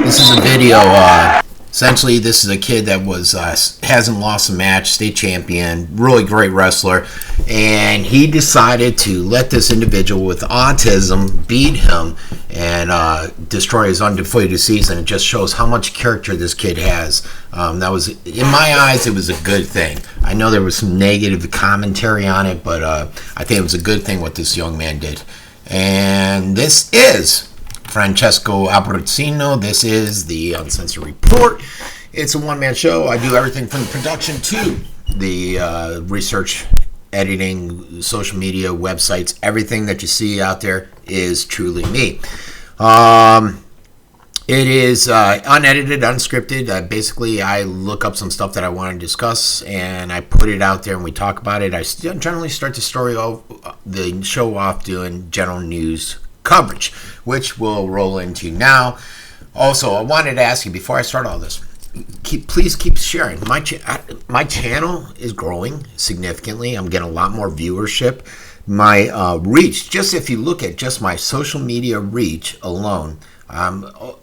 This is a video. Essentially, this is a kid that was hasn't lost a match, state champion, really great wrestler, and he decided to let this individual with autism beat him and destroy his undefeated season. It just shows how much character this kid has. That was, in my eyes, it was a good thing. I know there was some negative commentary on it, but I think it was a good thing what this young man did. And this is Francesco Abbruzzino. This is the Uncensored Report. It's a one-man show. I do everything from the production to the research, editing, social media, websites. Everything that you see out there is truly me. It is unedited, unscripted. Basically, I look up some stuff that I want to discuss, and I put it out there, and we talk about it. I generally start the show off doing general news coverage, which we'll roll into now. Also, I wanted to ask you before I start all this, please keep sharing. My channel is growing significantly. I'm getting a lot more viewership. My reach, just if you look at just my social media reach alone,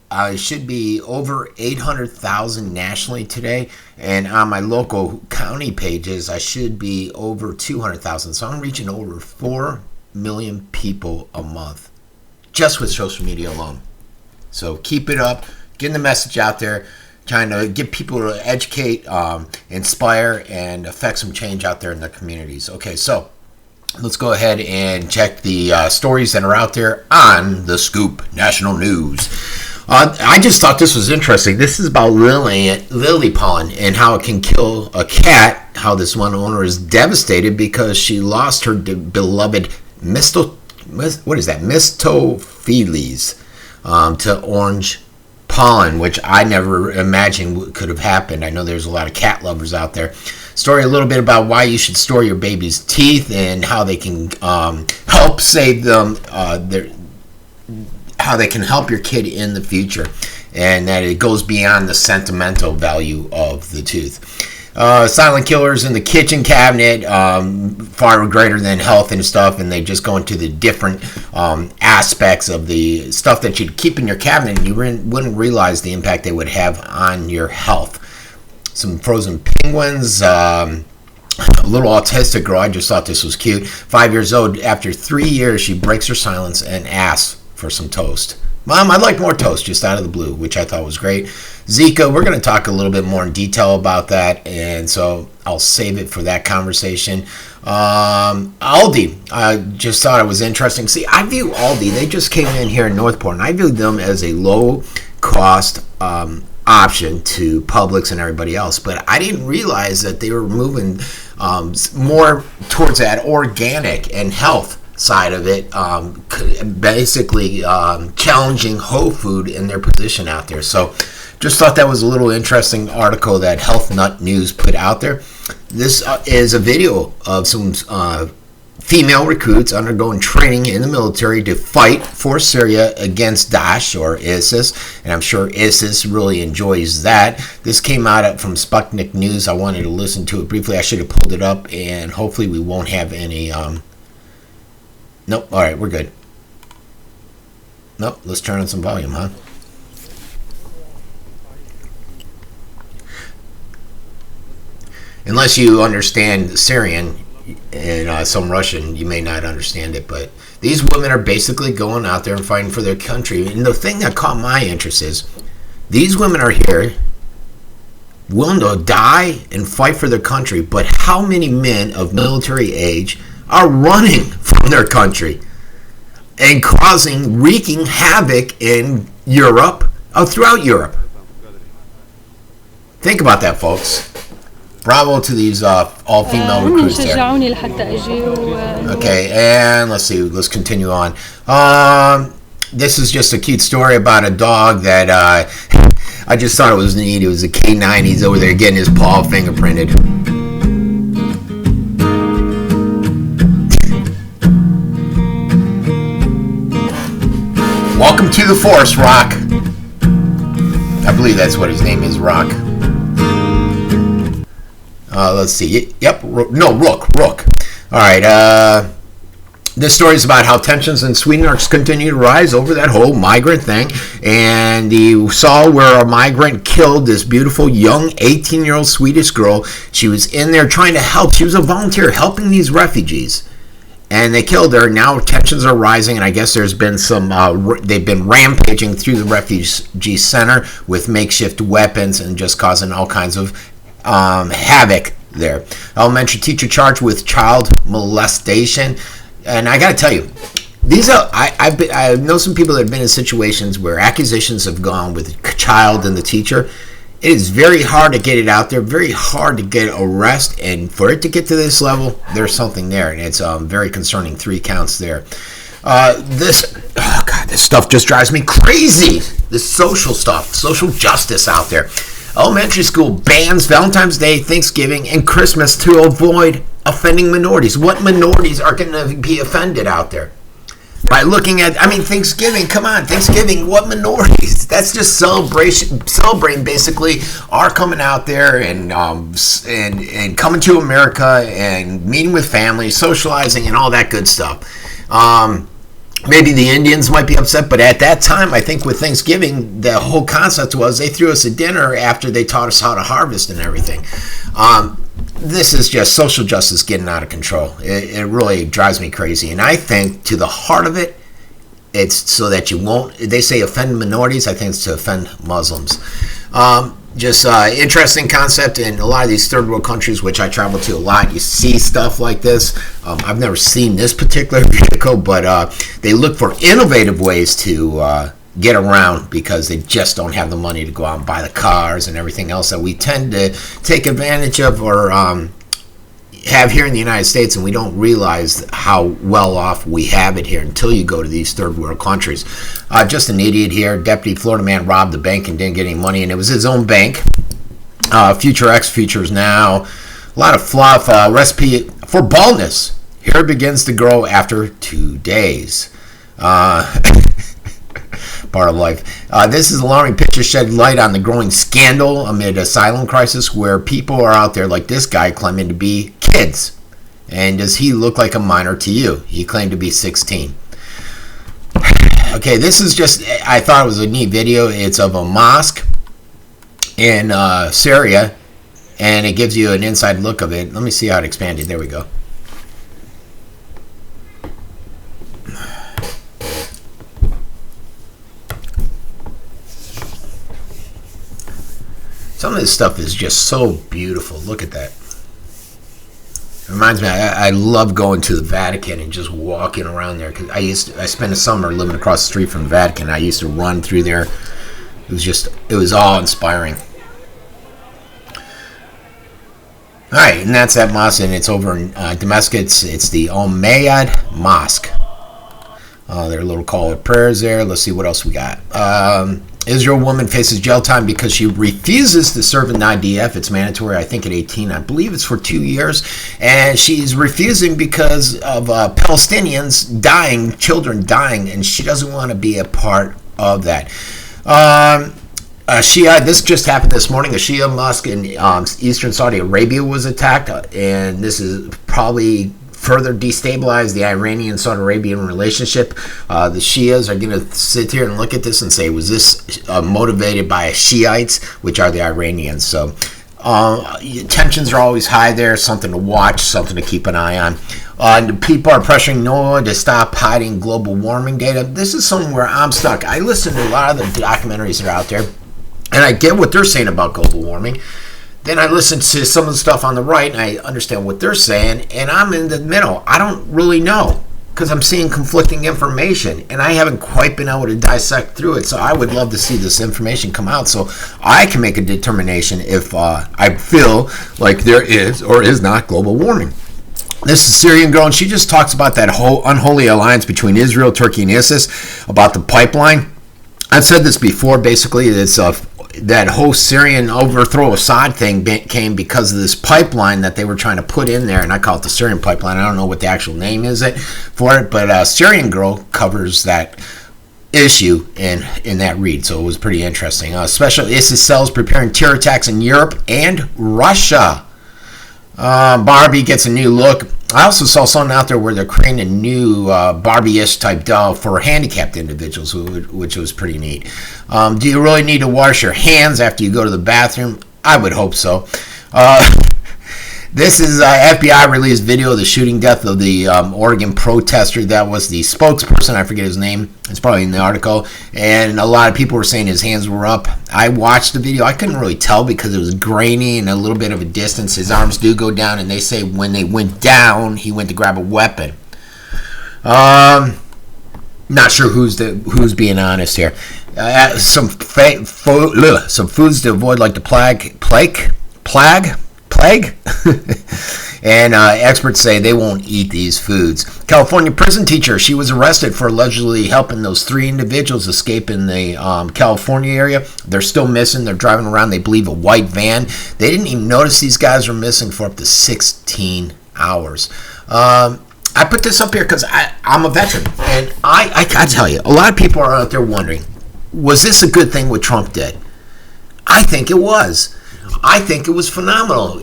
I should be over 800,000 nationally today, and on my local county pages, I should be over 200,000. So I'm reaching over 4 million people a month, just with social media alone. So keep it up, getting the message out there, trying to get people to educate, inspire, and affect some change out there in their communities. Okay, so let's go ahead and check the stories that are out there on The Scoop National News. I just thought this was interesting. This is about lily pollen and how it can kill a cat, how this one owner is devastated because she lost her beloved Mistopheles to orange pollen, which I never imagined could have happened. I know there's a lot of cat lovers out there. Story a little bit about why you should store your baby's teeth and how they can help save them, how they can help your kid in the future, and that it goes beyond the sentimental value of the tooth. Silent killers in the kitchen cabinet, far greater than health and stuff, and they just go into the different aspects of the stuff that you'd keep in your cabinet, and you wouldn't realize the impact they would have on your health. Some frozen penguins, a little autistic girl, I just thought this was cute. 5 years old, after 3 years, she breaks her silence and asks for some toast. Mom, I'd like more toast, just out of the blue, which I thought was great. Zika, we're going to talk a little bit more in detail about that, and so I'll save it for that conversation. Aldi, I just thought it was interesting. See, I view Aldi, they just came in here in Northport, and I view them as a low-cost option to Publix and everybody else, but I didn't realize that they were moving more towards that organic and health side of it, basically challenging whole food in their position out there. So just thought that was a little interesting article that Health Nut News put out there. This is a video of some female recruits undergoing training in the military to fight for Syria against Daesh or ISIS, and I'm sure ISIS really enjoys that. This came out from Sputnik News. I wanted to listen to it briefly. I should have pulled it up, and hopefully we won't have any nope. All right, we're good. Nope. Let's turn on some volume, huh? Unless you understand Syrian and some Russian, you may not understand it. But these women are basically going out there and fighting for their country. And the thing that caught my interest is these women are here willing to die and fight for their country. But how many men of military age are running from their country and wreaking havoc in Europe, throughout Europe? Think about that, folks. Bravo to these all-female recruits there. Okay, and let's see. Let's continue on. This is just a cute story about a dog that I just thought it was neat. It was a K9. He's over there getting his paw fingerprinted. Welcome to the force, Rock. I believe that's what his name is, Rock. Let's see. Yep. No, Rook. All right. This story is about how tensions in Sweden are continue to rise over that whole migrant thing. And you saw where a migrant killed this beautiful young 18-year-old Swedish girl. She was in there trying to help. She was a volunteer helping these refugees. And they killed her. Now tensions are rising, and I guess there's been some, they've been rampaging through the refugee center with makeshift weapons and just causing all kinds of havoc there. Elementary teacher charged with child molestation. And I got to tell you, these are I know some people that have been in situations where accusations have gone with the child and the teacher. It is very hard to get it out there, very hard to get arrest, and for it to get to this level, there's something there, and it's very concerning. 3 counts there. This stuff just drives me crazy. This social stuff, social justice out there. Elementary school bans Valentine's Day, Thanksgiving, and Christmas to avoid offending minorities. What minorities are going to be offended out there? By looking at, Thanksgiving, come on, Thanksgiving, what minorities? That's just celebrating basically our coming out there and coming to America and meeting with family, socializing, and all that good stuff. Maybe the Indians might be upset, but at that time, I think with Thanksgiving, the whole concept was they threw us a dinner after they taught us how to harvest and everything. This is just social justice getting out of control. It really drives me crazy. And I think to the heart of it, it's so that you won't, they say offend minorities. I think it's to offend Muslims. Interesting concept in a lot of these third world countries, which I travel to a lot. You see stuff like this. I've never seen this particular vehicle, but they look for innovative ways to get around because they just don't have the money to go out and buy the cars and everything else that we tend to take advantage of or have here in the United States, and we don't realize how well off we have it here until you go to these third world countries. Just an idiot here. Deputy Florida man robbed the bank and didn't get any money, and it was his own bank. Future X, Futures Now. A lot of fluff. Recipe for baldness. Hair begins to grow after 2 days. Part of life. This is alarming picture shed light on the growing scandal amid asylum crisis where people are out there like this guy claiming to be kids. And does he look like a minor to you? He claimed to be 16. Okay, this is just, I thought it was a neat video. It's of a mosque in Syria, and it gives you an inside look of it. Let me see how it expanded. There we go. Some of this stuff is just so beautiful. Look at that. It reminds me, I love going to the Vatican and just walking around there. Cause I spent a summer living across the street from the Vatican. I used to run through there. It was awe-inspiring. All right, and that's that mosque, and it's over in Damascus. It's the Umayyad Mosque. There are little call to prayers there. Let's see what else we got. Israel woman faces jail time because she refuses to serve an IDF. It's mandatory, I think, at 18. I believe it's for 2 years. And she's refusing because of Palestinians dying, children dying, and she doesn't want to be a part of that. This just happened this morning. A Shia mosque in eastern Saudi Arabia was attacked, and this is probably further destabilize the Iranian-Saudi Arabian relationship. The Shias are going to sit here and look at this and say, was this motivated by Shiites, which are the Iranians? So tensions are always high there, something to watch, something to keep an eye on. People are pressuring NOAA to stop hiding global warming data. This is something where I'm stuck. I listen to a lot of the documentaries that are out there, and I get what they're saying about global warming. Then I listen to some of the stuff on the right, and I understand what they're saying, and I'm in the middle. I don't really know because I'm seeing conflicting information, and I haven't quite been able to dissect through it. So I would love to see this information come out so I can make a determination if I feel like there is or is not global warming. This is a Syrian girl, and she just talks about that whole unholy alliance between Israel, Turkey, and ISIS, about the pipeline. I've said this before. Basically, it's that whole Syrian overthrow Assad thing came because of this pipeline that they were trying to put in there, and I call it the Syrian pipeline. I don't know what the actual name is for it, but a Syrian girl covers that issue in that read, so it was pretty interesting. Special ISIS cells preparing terror attacks in Europe and Russia. Barbie gets a new look. I also saw something out there where they're creating a new Barbie-ish type doll for handicapped individuals, which was pretty neat. Do you really need to wash your hands after you go to the bathroom? I would hope so. This is FBI released video of the shooting death of the Oregon protester. That was the spokesperson. I forget his name. It's probably in the article. And a lot of people were saying his hands were up. I watched the video. I couldn't really tell because it was grainy and a little bit of a distance. His arms do go down, and they say when they went down, he went to grab a weapon. Not sure who's being honest here. Some foods to avoid, like the plague. And experts say they won't eat these foods. California prison teacher, she was arrested for allegedly helping those 3 individuals escape in the California area. They're still missing. They're driving around, they believe, a white van. They didn't even notice these guys were missing for up to 16 hours. I put this up here because I'm a veteran, and I tell you, a lot of people are out there wondering, was this a good thing what Trump did? I think it was. I think it was phenomenal.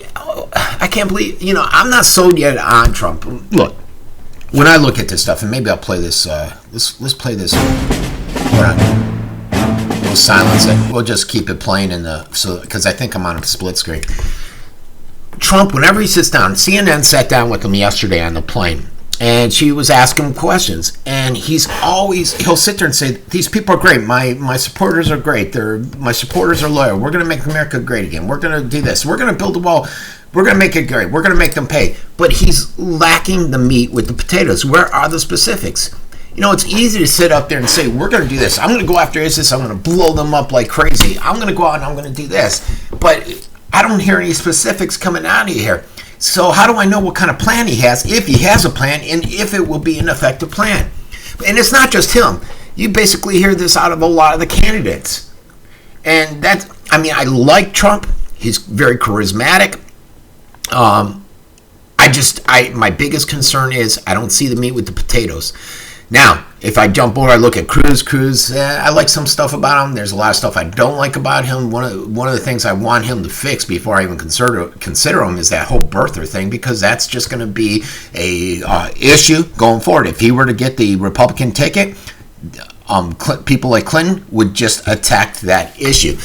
I can't believe, I'm not sold yet on Trump. Look, when I look at this stuff, and maybe I'll play this, let's play this. We'll silence it. We'll just keep it playing because I think I'm on a split screen. Trump, whenever he sits down, CNN sat down with him yesterday on the plane, and she was asking him questions, and he'll sit there and say, these people are great, my supporters are great, my supporters are loyal, we're going to make America great again, we're going to do this, we're going to build a wall, we're going to make it great, we're going to make them pay. But he's lacking the meat with the potatoes. Where are the specifics? It's easy to sit up there and say, we're going to do this, I'm going to go after ISIS, I'm going to blow them up like crazy, I'm going to go out and I'm going to do this. But I don't hear any specifics coming out of here. So how do I know what kind of plan he has, if he has a plan, and if it will be an effective plan? And it's not just him. You basically hear this out of a lot of the candidates. And I like Trump. He's very charismatic. My biggest concern is I don't see the meat with the potatoes. Now, if I jump over, I look at Cruz. I like some stuff about him. There's a lot of stuff I don't like about him. One of the things I want him to fix before I even consider him is that whole birther thing, because that's just going to be a issue going forward. If he were to get the Republican ticket, people like Clinton would just attack that issue.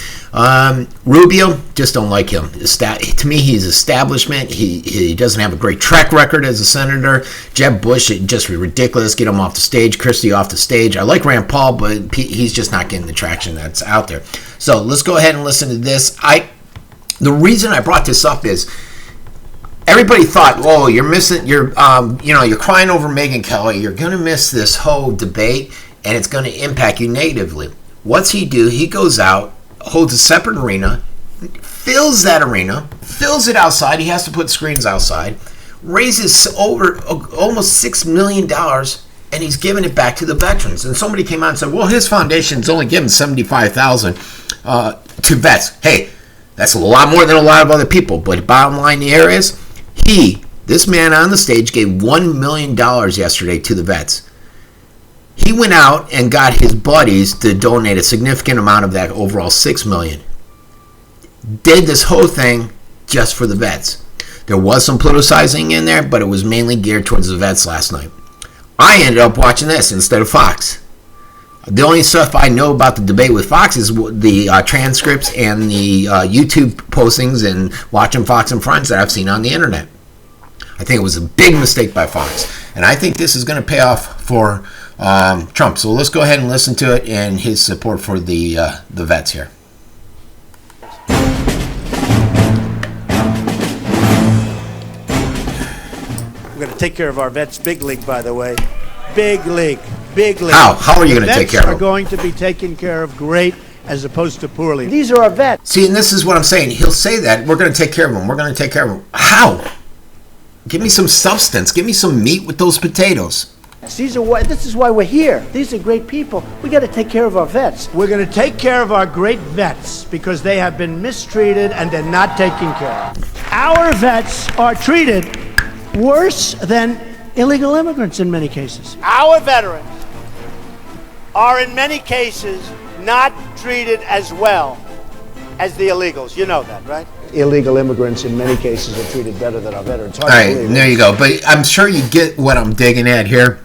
Rubio, just don't like him. To me, he's establishment. He doesn't have a great track record as a senator. Jeb Bush, just ridiculous. Get him off the stage. Christie off the stage. I like Rand Paul, but he's just not getting the traction that's out there. So let's go ahead and listen to this. The reason I brought this up is everybody thought, oh, you're missing. You're crying over Megyn Kelly. You're going to miss this whole debate, and it's going to impact you negatively. What's he do? He goes out, holds a separate arena, fills that arena, fills it outside. He has to put screens outside, raises over almost $6 million, and he's giving it back to the veterans. And somebody came out and said, well, his foundation's only given $75,000 to vets. Hey, that's a lot more than a lot of other people. But bottom line here is, this man on the stage, gave $1 million yesterday to the vets. He went out and got his buddies to donate a significant amount of that overall $6 million. Did this whole thing just for the vets. There was some politicizing in there, but it was mainly geared towards the vets last night. I ended up watching this instead of Fox. The only stuff I know about the debate with Fox is the transcripts and the YouTube postings and watching Fox and Friends that I've seen on the internet. I think it was a big mistake by Fox. And I think this is going to pay off for Trump. So let's go ahead and listen to it and his support for the vets here. We're going to take care of our vets. Big league, by the way. Big league. Big league. How are you going to take care of them? Vets are going to be taken care of great as opposed to poorly. These are our vets. See, and this is what I'm saying. He'll say that. We're going to take care of them. We're going to take care of them. How? Give me some substance. Give me some meat with those potatoes. This is why we're here. These are great people. We got to take care of our vets. We're going to take care of our great vets because they have been mistreated and they're not taken care of. Our vets are treated worse than illegal immigrants in many cases. Our veterans are in many cases not treated as well as the illegals. You know that, right? Illegal immigrants in many cases are treated better than our veterans. All right, there you go. But I'm sure you get what I'm digging at here.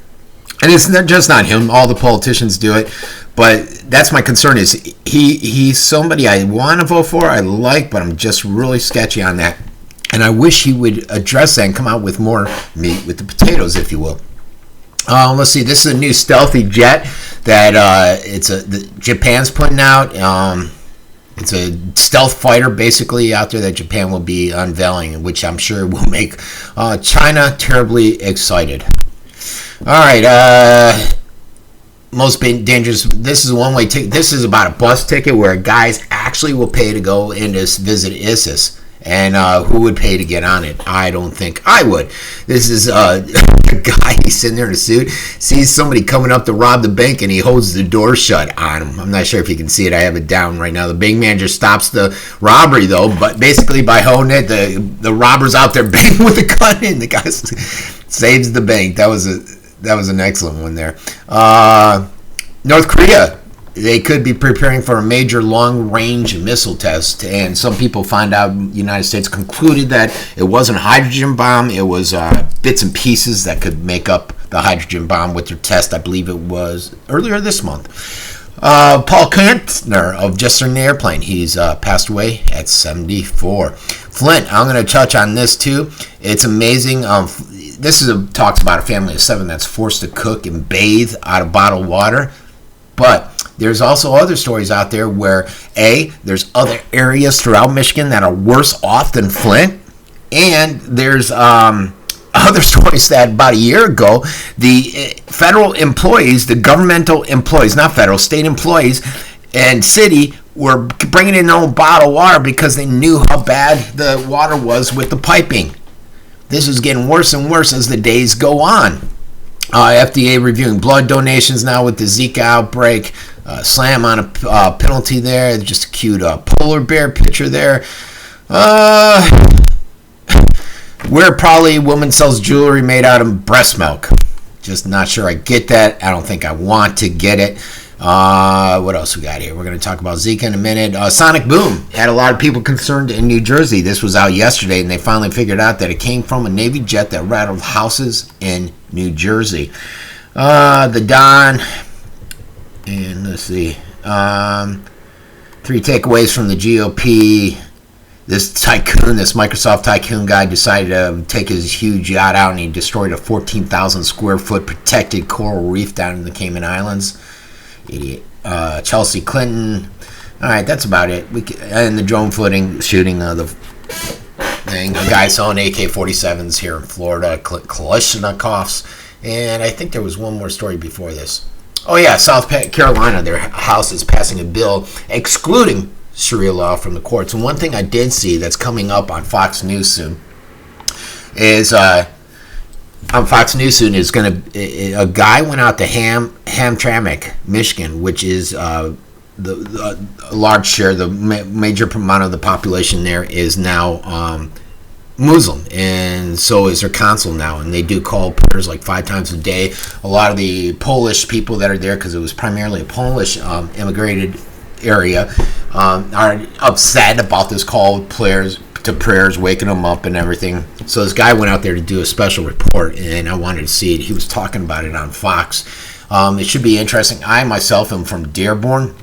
And it's not him. All the politicians do it. But that's my concern is he's somebody I want to vote for, I like, but I'm just really sketchy on that. And I wish he would address that and come out with more meat with the potatoes, if you will. Let's see. This is a new stealthy jet that Japan's putting out. It's a stealth fighter, basically, out there that Japan will be unveiling, which I'm sure will make China terribly excited. All right. Most dangerous. This is a one-way ticket. This is about a bus ticket where guys actually will pay to go in to visit ISIS. And who would pay to get on it? I don't think I would. This is a guy, he's sitting there in a suit, sees somebody coming up to rob the bank, and he holds the door shut on him. I'm not sure if you can see it. I have it down right now. The bank manager stops the robbery, though, but basically by holding it, the robber's out there banging with a gun, and the guy saves the bank. That was an excellent one there. North Korea. They could be preparing for a major long-range missile test, and some people find out the United States concluded that it wasn't a hydrogen bomb, it was bits and pieces that could make up the hydrogen bomb with their test. I believe it was earlier this month. Paul Kantner of Just an Airplane, he's passed away at 74. Flint, I'm going to touch on this too. It's amazing. This talks about a family of 7 that's forced to cook and bathe out of bottled water, but there's also other stories out there where, there's other areas throughout Michigan that are worse off than Flint. And there's other stories that about a year ago, the federal employees, the governmental employees, not federal, state employees and city were bringing in their own bottled water because they knew how bad the water was with the piping. This is getting worse and worse as the days go on. FDA reviewing blood donations now with the Zika outbreak. Slam on a penalty there. Just a cute polar bear picture there. Where probably a woman sells jewelry made out of breast milk. Just not sure I get that. I don't think I want to get it. What else we got here? We're going to talk about Zika in a minute. Sonic Boom had a lot of people concerned in New Jersey. This was out yesterday, and they finally figured out that it came from a Navy jet that rattled houses in New Jersey. The Don, and let's see. 3 takeaways from the GOP. This Microsoft tycoon guy decided to take his huge yacht out, and he destroyed a 14,000 square foot protected coral reef down in the Cayman Islands. Idiot. Chelsea Clinton. All right, that's about it. And the drone shooting the thing. A guy selling AK-47s here in Florida, Kalashnikovs. And I think there was one more story before this. Oh yeah, South Carolina, their House is passing a bill excluding Sharia law from the courts. And one thing I did see that's coming up on Fox News soon is a guy went out to Hamtramck, Michigan, which is the large share, the major amount of the population there is now Muslim, and so is their consul now, and they do call prayers like 5 times a day. A lot of the Polish people that are there, because it was primarily a Polish immigrated area, are upset about this call to prayers, waking them up and everything. So this guy went out there to do a special report, and I wanted to see it. He was talking about it on Fox. It should be interesting. I myself am from Dearborn,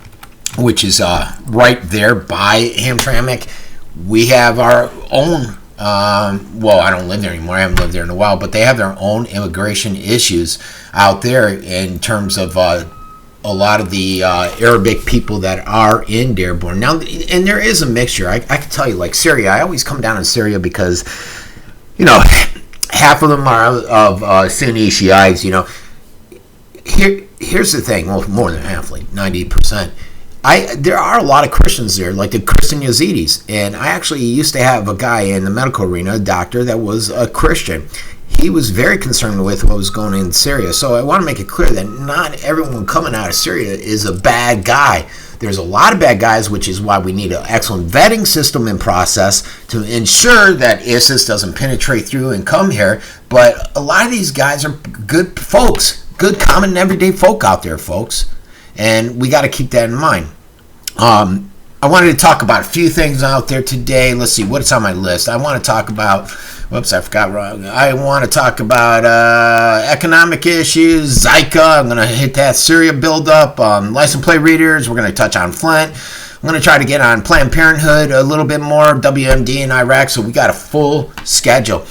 which is right there by Hamtramck. We have our own, I don't live there anymore. I haven't lived there in a while, but they have their own immigration issues out there in terms of a lot of the Arabic people that are in Dearborn. Now, and there is a mixture. I can tell you, like Syria, I always come down on Syria because, half of them are of Sunni Shiites, Here's the thing, well, more than half, like 90%. There are a lot of Christians there, like the Christian Yazidis, and I actually used to have a guy in the medical arena, a doctor, that was a Christian. He was very concerned with what was going on in Syria, so I want to make it clear that not everyone coming out of Syria is a bad guy. There's a lot of bad guys, which is why we need an excellent vetting system and process to ensure that ISIS doesn't penetrate through and come here, but a lot of these guys are good folks, good common everyday folk out there, folks. And we got to keep that in mind. I wanted to talk about a few things out there today. Let's see, what's on my list? I want to talk about, whoops, I forgot wrong. I want to talk about economic issues, Zika. I'm going to hit that Syria buildup, license plate readers. We're going to touch on Flint. I'm going to try to get on Planned Parenthood a little bit more, WMD in Iraq. So we got a full schedule.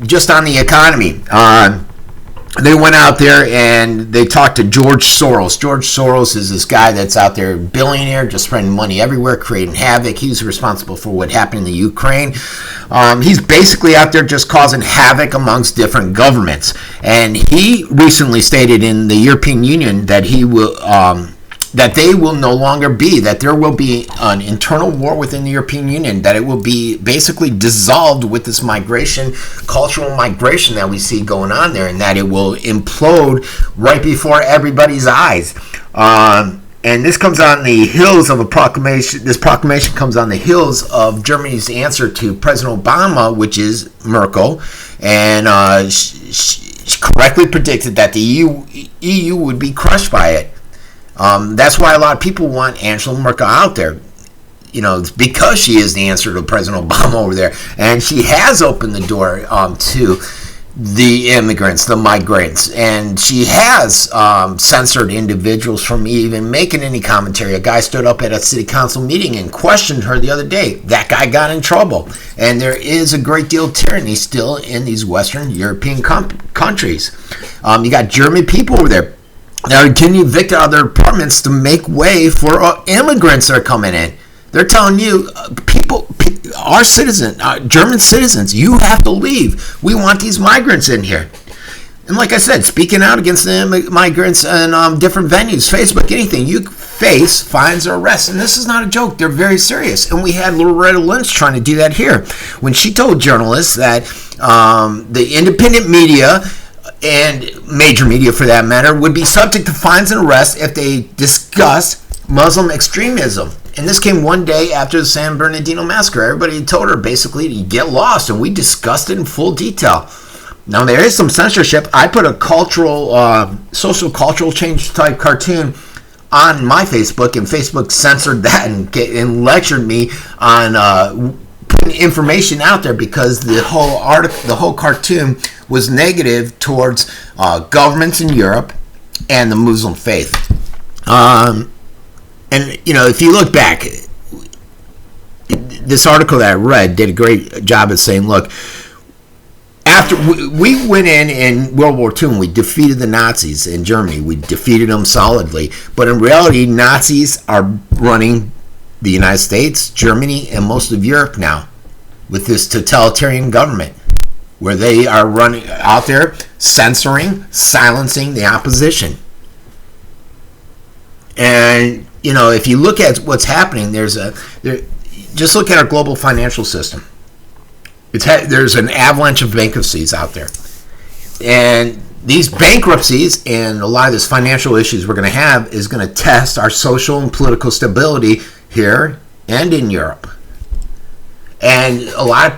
Just on the economy, they went out there and they talked to George Soros. George Soros is this guy that's out there, billionaire, just spending money everywhere, creating havoc. He's responsible for what happened in the Ukraine. He's basically out there just causing havoc amongst different governments. And he recently stated in the European Union that he will... that they will no longer be, that there will be an internal war within the European Union, that it will be basically dissolved with this migration, cultural migration that we see going on there, and that it will implode right before everybody's eyes. And this comes on the heels of a proclamation. This proclamation comes on the heels of Germany's answer to President Obama, which is Merkel, and she correctly predicted that the EU would be crushed by it. That's why a lot of people want Angela Merkel out there, because she is the answer to President Obama over there. And she has opened the door to the immigrants, the migrants. And she has censored individuals from even making any commentary. A guy stood up at a city council meeting and questioned her the other day. That guy got in trouble. And there is a great deal of tyranny still in these Western European countries. You got German people over there. They're getting evicted out of their apartments to make way for immigrants that are coming in. They're telling you, our citizens, German citizens, you have to leave. We want these migrants in here. And like I said, speaking out against the migrants in different venues, Facebook, anything, you face fines or arrests. And this is not a joke. They're very serious. And we had Loretta Lynch trying to do that here when she told journalists that the independent media and major media for that matter would be subject to fines and arrests if they discuss Muslim extremism. And this came one day after the San Bernardino massacre. Everybody told her basically to get lost, and we discussed it in full detail. Now there is some censorship. I put a social cultural change type cartoon on my Facebook, and Facebook censored that and lectured me on putting information out there because the whole cartoon was negative towards governments in Europe and the Muslim faith. And if you look back, this article that I read did a great job of saying, look, after we went in World War II and we defeated the Nazis in Germany, we defeated them solidly. But in reality, Nazis are running the United States, Germany, and most of Europe now with this totalitarian government, where they are running out there censoring, silencing the opposition. And if you look at what's happening, just look at our global financial system. There's an avalanche of bankruptcies out there, and these bankruptcies and a lot of this financial issues we're going to have is going to test our social and political stability here and in Europe. And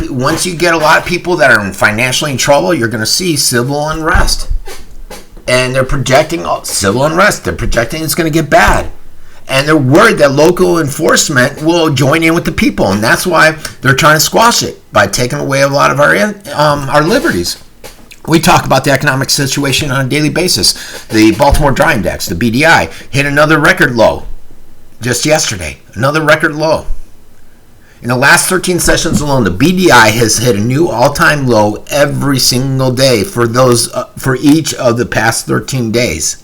once you get a lot of people that are financially in trouble, you're going to see civil unrest. And they're projecting civil unrest. They're projecting it's going to get bad. And they're worried that local enforcement will join in with the people. And that's why they're trying to squash it by taking away a lot of our liberties. We talk about the economic situation on a daily basis. The Baltimore Dry Index, the BDI, hit another record low just yesterday. Another record low. In the last 13 sessions alone, the BDI has hit a new all-time low every single day for each of the past 13 days.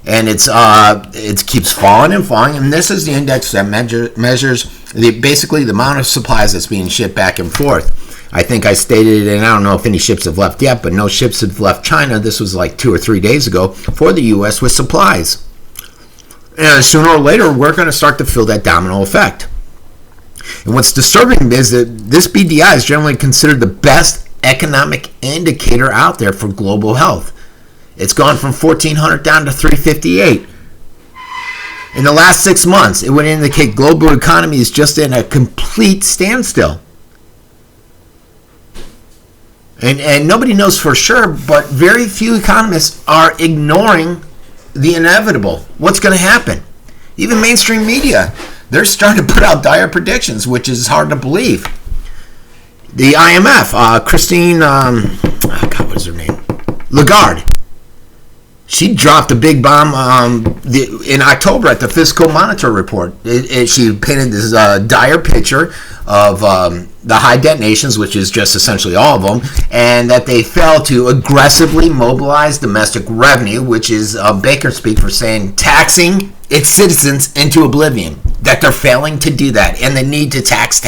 And it keeps falling and falling. And this is the index that measures basically the amount of supplies that's being shipped back and forth. I think I stated it, and I don't know if any ships have left yet, but no ships have left China. This was like 2 or 3 days ago for the U.S. with supplies. And sooner or later, we're going to start to feel that domino effect. And what's disturbing is that this BDI is generally considered the best economic indicator out there for global health. It's gone from 1,400 down to 358. In the last 6 months, it would indicate global economy is just in a complete standstill. And nobody knows for sure, but very few economists are ignoring the inevitable. What's going to happen? Even mainstream media. they're starting to put out dire predictions, which is hard to believe. The IMF, Christine, what is her name? Lagarde. She dropped a big bomb in October at the Fiscal Monetary Report. She painted this dire picture of the high debt nations, which is just essentially all of them, and that they failed to aggressively mobilize domestic revenue, which is Baker speak for saying taxing its citizens into oblivion, that they're failing to do that, and they need to tax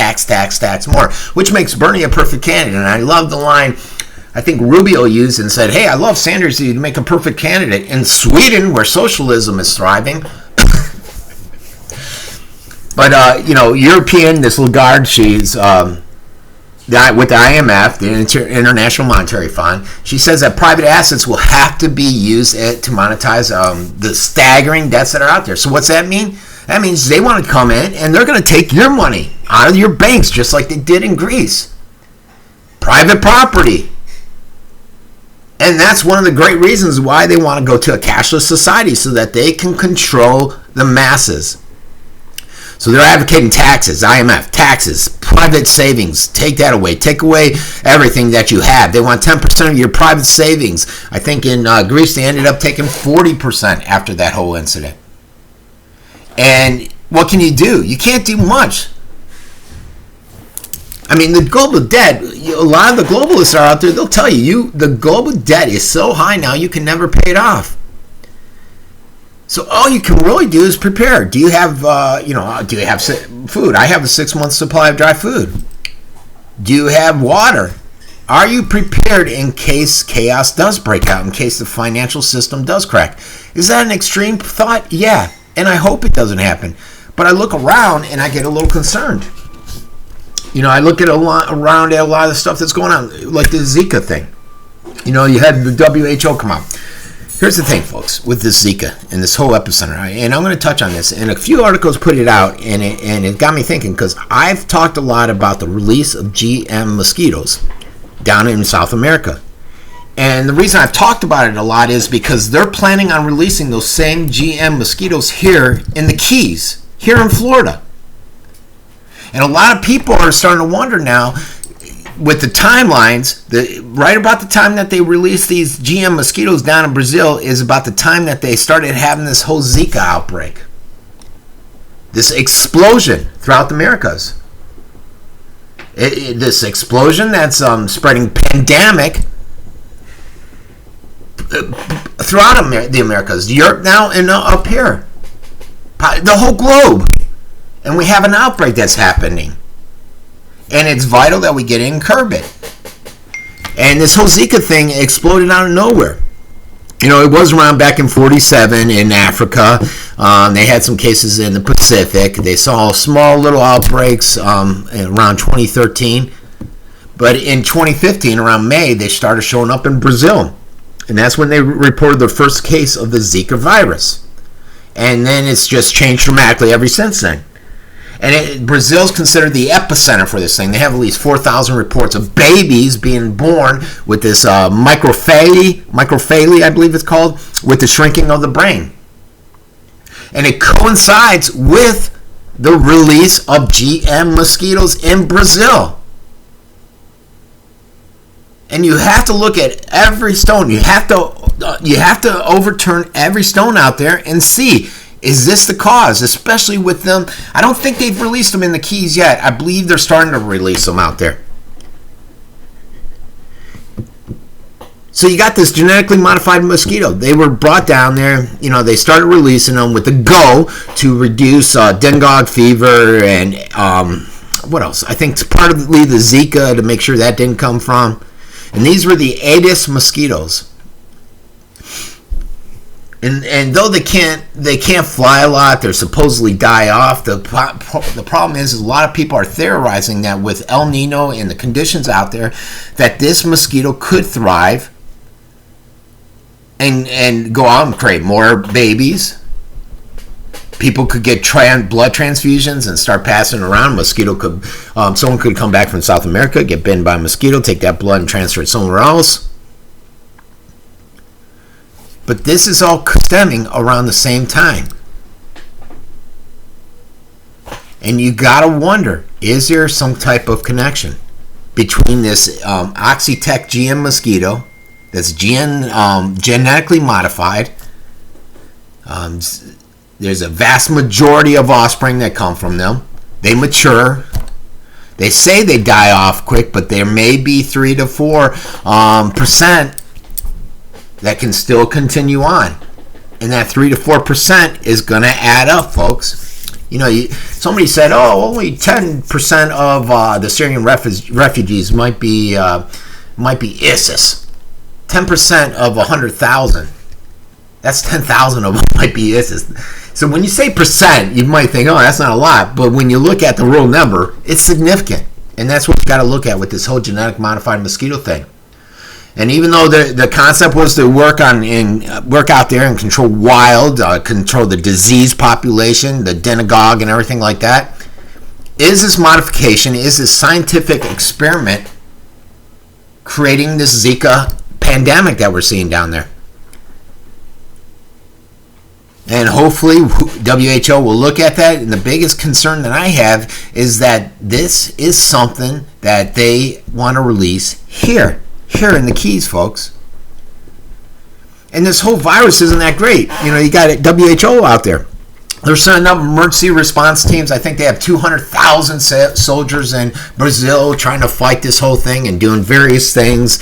more, which makes Bernie a perfect candidate. And I love the line I think Rubio used and said, hey, I love Sanders, he'd make a perfect candidate. In Sweden, where socialism is thriving. But, European, this Lagarde, she's with the IMF, the International Monetary Fund, she says that private assets will have to be used to monetize the staggering debts that are out there. So what's that mean? That means they want to come in and they're going to take your money out of your banks, just like they did in Greece. Private property. And that's one of the great reasons why they want to go to a cashless society, so that they can control the masses. So they're advocating taxes, IMF, taxes, private savings, take that away. Take away everything that you have. They want 10% of your private savings. I think in Greece they ended up taking 40% after that whole incident. And what can you do? You can't do much. I mean, the global debt, a lot of the globalists are out there, they'll tell you, the global debt is so high now you can never pay it off. So all you can really do is prepare. Do you have, do you have food? I have a 6-month supply of dry food. Do you have water? Are you prepared in case chaos does break out, in case the financial system does crack? Is that an extreme thought? Yeah, and I hope it doesn't happen. But I look around and I get a little concerned. I look at around at a lot of the stuff that's going on, like the Zika thing. You had the WHO come out. Here's the thing, folks, with this Zika and this whole epicenter, and I'm going to touch on this, and a few articles put it out, and it got me thinking, because I've talked a lot about the release of GM mosquitoes down in South America. And the reason I've talked about it a lot is because they're planning on releasing those same GM mosquitoes here in the Keys, here in Florida. And a lot of people are starting to wonder now, with the timelines, right about the time that they released these GM mosquitoes down in Brazil is about the time that they started having this whole Zika outbreak. This explosion throughout the Americas. This explosion that's spreading pandemic throughout the Americas. Europe now and up here. The whole globe. And we have an outbreak that's happening. And it's vital that we get in and curb it. And this whole Zika thing exploded out of nowhere. It was around back in 47 in Africa. They had some cases in the Pacific. They saw small little outbreaks around 2013. But in 2015, around May, they started showing up in Brazil. And that's when they reported the first case of the Zika virus. And then it's just changed dramatically ever since then. And Brazil's considered the epicenter for this thing. They have at least 4,000 reports of babies being born with this microphaly, I believe it's called, with the shrinking of the brain. And it coincides with the release of GM mosquitoes in Brazil. And you have to look at every stone. You have to overturn every stone out there and see, is this the cause? Especially with them. I don't think they've released them in the Keys yet. I believe they're starting to release them out there. So you got this genetically modified mosquito. They were brought down there. They started releasing them with the goal to reduce dengue fever and what else? I think partly the Zika, to make sure that didn't come from. And these were the Aedes mosquitoes. And though they can't fly a lot, they're supposedly die off. The problem is a lot of people are theorizing that with El Nino and the conditions out there, that this mosquito could thrive and go out and create more babies. People could get blood transfusions and start passing around. Someone could come back from South America, get bitten by a mosquito, take that blood and transfer it somewhere else. But this is all stemming around the same time. And you gotta wonder, is there some type of connection between this Oxitec GM mosquito that's genetically modified? There's a vast majority of offspring that come from them. They mature. They say they die off quick, but there may be 3 to 4% that can still continue on. And that 3 to 4% is going to add up, folks. You know, somebody said, oh, only 10% of the Syrian refugees might be ISIS. 10% of 100,000. That's 10,000 of them might be ISIS. So when you say percent, you might think, oh, that's not a lot. But when you look at the real number, it's significant. And that's what you got to look at with this whole genetic modified mosquito thing. And even though the concept was to work out there and control control the disease population, the demagogue and everything like that, is this modification, is this scientific experiment creating this Zika pandemic that we're seeing down there? And hopefully WHO will look at that. And the biggest concern that I have is that this is something that they want to release here in the Keys, folks. And this whole virus isn't that great. You know, you got WHO out there. They're sending up emergency response teams. I think they have 200,000 soldiers in Brazil trying to fight this whole thing and doing various things.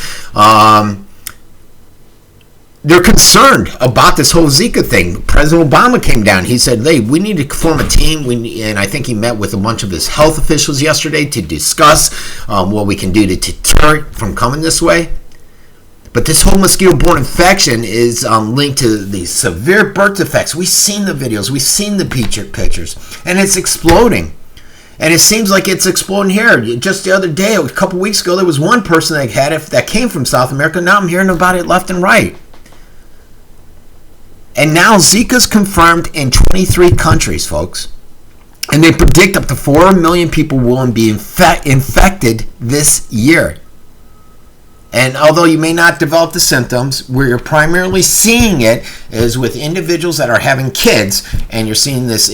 They're concerned about this whole Zika thing. President Obama came down. He said, hey, we need to form a team. And I think he met with a bunch of his health officials yesterday to discuss what we can do to deter it from coming this way. But this whole mosquito-borne infection is linked to the severe birth defects. We've seen the videos. We've seen the pictures. And it's exploding. And it seems like it's exploding here. Just the other day, a couple weeks ago, there was one person that had it that came from South America. Now I'm hearing about it left and right. And now Zika's confirmed in 23 countries, folks. And they predict up to 4 million people will be infected this year. And although you may not develop the symptoms, where you're primarily seeing it is with individuals that are having kids, and you're seeing this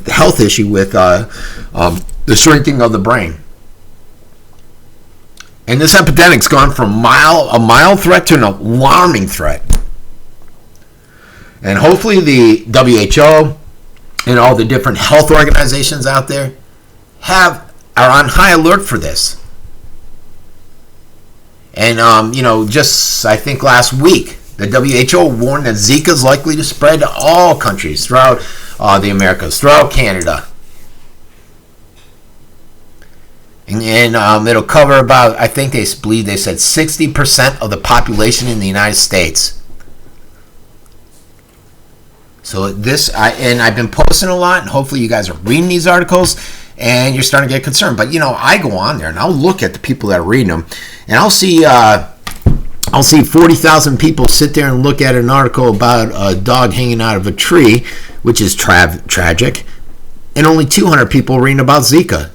health issue with the shrinking of the brain. And this epidemic's gone from a mild threat to an alarming threat. And hopefully the WHO and all the different health organizations out there are on high alert for this. And, just I think last week, the WHO warned that Zika is likely to spread to all countries throughout the Americas, throughout Canada. And it'll cover about, I think they said 60% of the population in the United States. So I've been posting a lot, and hopefully you guys are reading these articles, and you're starting to get concerned. But I go on there and I'll look at the people that are reading them, and I'll see 40,000 people sit there and look at an article about a dog hanging out of a tree, which is tragic, and only 200 people reading about Zika,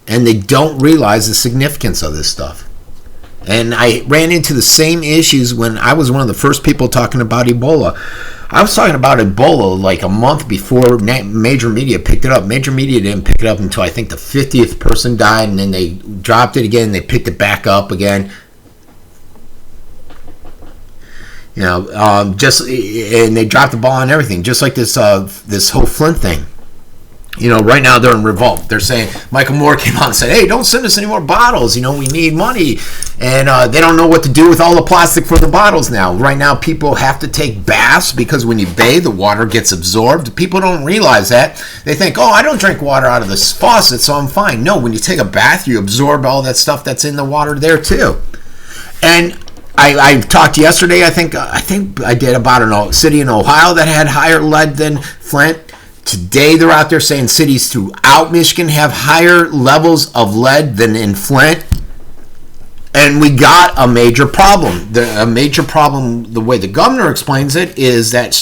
and they don't realize the significance of this stuff. And I ran into the same issues when I was one of the first people talking about Ebola. I was talking about Ebola like a month before major media picked it up. Major media didn't pick it up until I think the 50th person died, and then they dropped it again. They picked it back up again. And they dropped the ball on everything, just like this whole Flint thing. Right now they're in revolt. They're saying, Michael Moore came out and said, hey, don't send us any more bottles. We need money. And they don't know what to do with all the plastic for the bottles now. Right now people have to take baths because when you bathe, the water gets absorbed. People don't realize that. They think, oh, I don't drink water out of this faucet, so I'm fine. No, when you take a bath, you absorb all that stuff that's in the water there too. And I talked yesterday, I think I did about a city in Ohio that had higher lead than Flint. Today, they're out there saying cities throughout Michigan have higher levels of lead than in Flint. And we got a major problem. The way the governor explains it, is that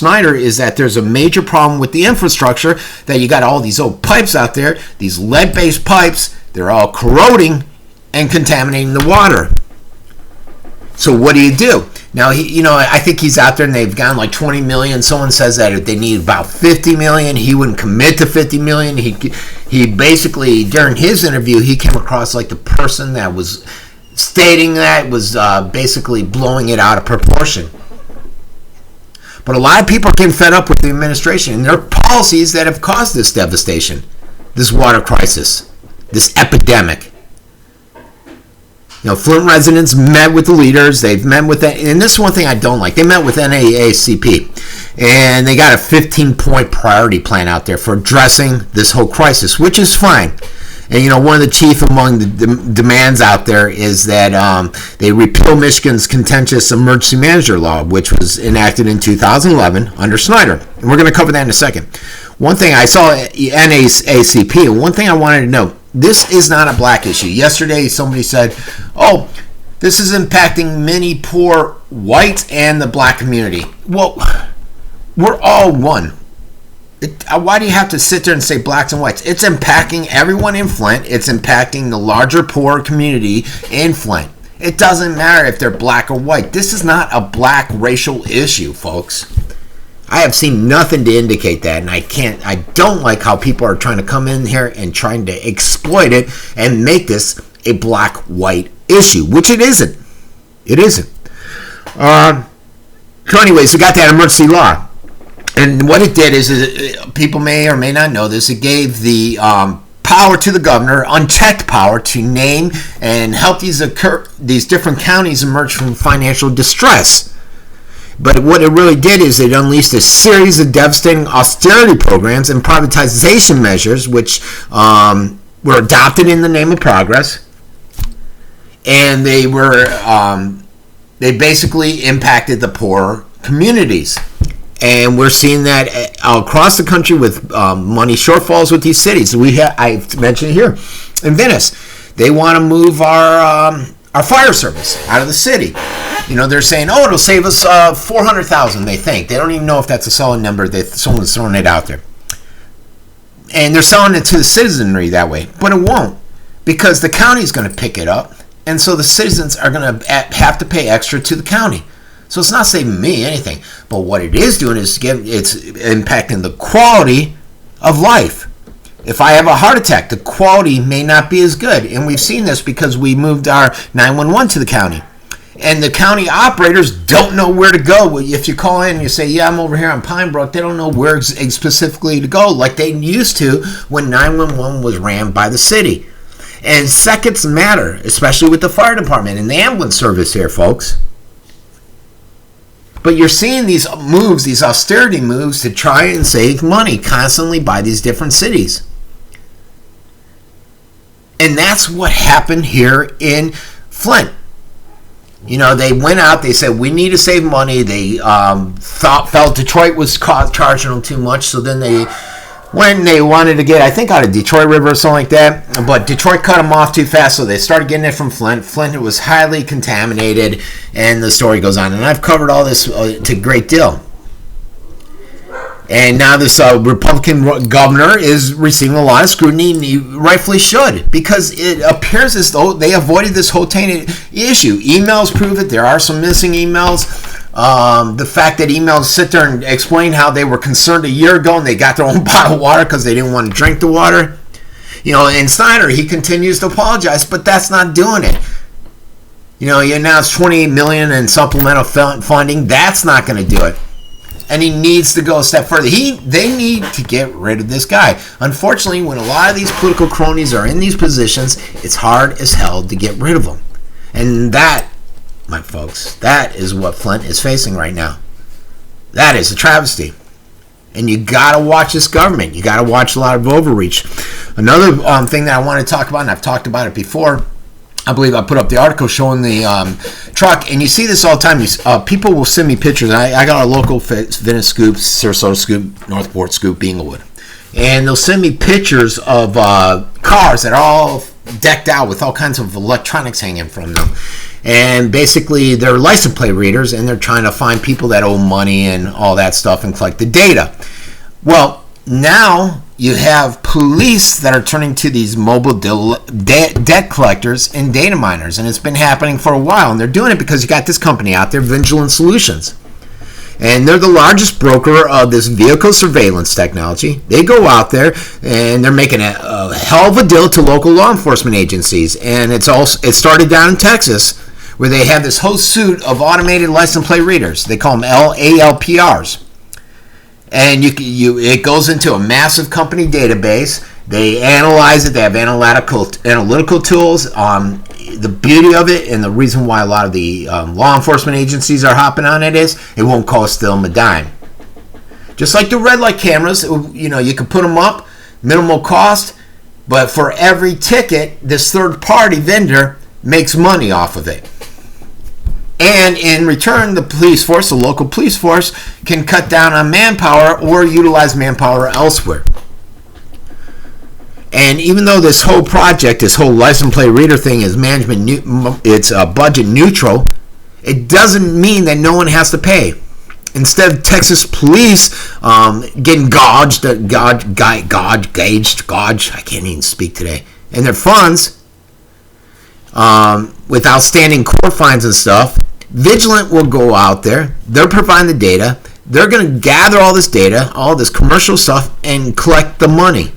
there's a major problem with the infrastructure, that you got all these old pipes out there, these lead-based pipes, they're all corroding and contaminating the water. So what do? Now, I think he's out there and they've gotten like 20 million. Someone says that if they need about 50 million, he wouldn't commit to 50 million. He basically, during his interview, he came across like the person that was stating that was basically blowing it out of proportion. But a lot of people are getting fed up with the administration and their policies that have caused this devastation, this water crisis, this epidemic. Flint residents met with the leaders. They've met with that, and this is one thing I don't like. They met with NAACP, and they got a 15-point priority plan out there for addressing this whole crisis, which is fine. And one of the chief among the demands out there is that they repeal Michigan's contentious emergency manager law, which was enacted in 2011 under Snyder. And we're going to cover that in a second. One thing I saw at NAACP, and one thing I wanted to know, this is not a black issue. Yesterday, somebody said, oh, this is impacting many poor whites and the black community. Well, we're all one. Why do you have to sit there and say blacks and whites? It's impacting everyone in Flint. It's impacting the larger poor community in Flint. It doesn't matter if they're black or white. This is not a black racial issue, folks. I have seen nothing to indicate that, and I don't like how people are trying to come in here and trying to exploit it and make this a black-white issue, which it isn't. It isn't. So anyways, we got that emergency law. And what it did is people may or may not know this, it gave the power to the governor, unchecked power, to name and help these different counties emerge from financial distress. But what it really did is it unleashed a series of devastating austerity programs and privatization measures, which were adopted in the name of progress, and they basically impacted the poor communities. And we're seeing that across the country with money shortfalls with these cities. I've mentioned it here in Venice. They want to move our fire service out of the city. They're saying, oh, it'll save us $400,000, they think. They don't even know if that's a solid number. Someone's throwing it out there. And they're selling it to the citizenry that way. But it won't, because the county's going to pick it up. And so the citizens are going to have to pay extra to the county. So it's not saving me anything. But what it is doing is it's impacting the quality of life. If I have a heart attack, the quality may not be as good. And we've seen this because we moved our 911 to the county. And the county operators don't know where to go. If you call in and you say, yeah, I'm over here on Pine Brook, they don't know where specifically to go like they used to when 911 was ran by the city. And seconds matter, especially with the fire department and the ambulance service here, folks. But you're seeing these moves, these austerity moves to try and save money constantly by these different cities. And that's what happened here in Flint. They went out, they said, we need to save money. They felt Detroit was charging them too much, so then they wanted to get, I think, out of Detroit River or something like that, but Detroit cut them off too fast, so they started getting it from Flint. Flint was highly contaminated, and the story goes on. And I've covered all this to a great deal. And now this Republican governor is receiving a lot of scrutiny, and he rightfully should, because it appears as though they avoided this whole tainted issue. Emails prove it. There are some missing emails. The fact that emails sit there and explain how they were concerned a year ago and they got their own bottle of water because they didn't want to drink the water. And Snyder, he continues to apologize, but that's not doing it. You announced $28 million in supplemental funding. That's not going to do it. And he needs to go a step further. They need to get rid of this guy. Unfortunately, when a lot of these political cronies are in these positions, it's hard as hell to get rid of them. And that, my folks, that is what Flint is facing right now. That is a travesty. And you got to watch this government. You got to watch a lot of overreach. Another thing that I want to talk about, and I've talked about it before, I believe I put up the article showing the truck, and you see this all the time. People will send me pictures. I got a local Venice scoop, Sarasota scoop, Northport scoop, Englewood. And they'll send me pictures of cars that are all decked out with all kinds of electronics hanging from them. And basically, they're license plate readers, and they're trying to find people that owe money and all that stuff and collect the data. Well, now you have police that are turning to these mobile debt collectors and data miners, and it's been happening for a while. And they're doing it because you got this company out there, Vigilant Solutions, and they're the largest broker of this vehicle surveillance technology. They go out there and they're making a hell of a deal to local law enforcement agencies, and it started down in Texas, where they have this whole suite of automated license plate readers. They call them ALPRs. And it goes into a massive company database. They analyze it. They have analytical tools. The beauty of it, and the reason why a lot of the law enforcement agencies are hopping on it, is it won't cost them a dime. Just like the red light cameras, you can put them up, minimal cost, but for every ticket, this third-party vendor makes money off of it. And in return, the local police force, can cut down on manpower or utilize manpower elsewhere. And even though this whole project, this whole license plate reader thing is it's budget neutral, it doesn't mean that no one has to pay. Instead of Texas police getting gauged, I can't even speak today, and their funds with outstanding court fines and stuff, Vigilant will go out there. They're providing the data. They're going to gather all this data, all this commercial stuff, and collect the money.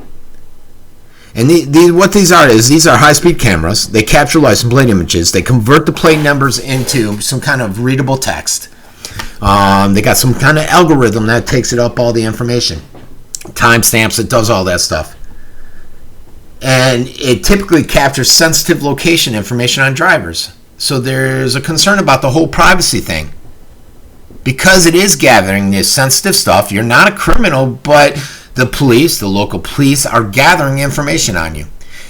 And what these are high-speed cameras. They capture license plate images. They convert the plate numbers into some kind of readable text. They got some kind of algorithm that takes it up all the information. Timestamps, it does all that stuff. And it typically captures sensitive location information on drivers. So there's a concern about the whole privacy thing. Because it is gathering this sensitive stuff, you're not a criminal, but the local police, are gathering information on you.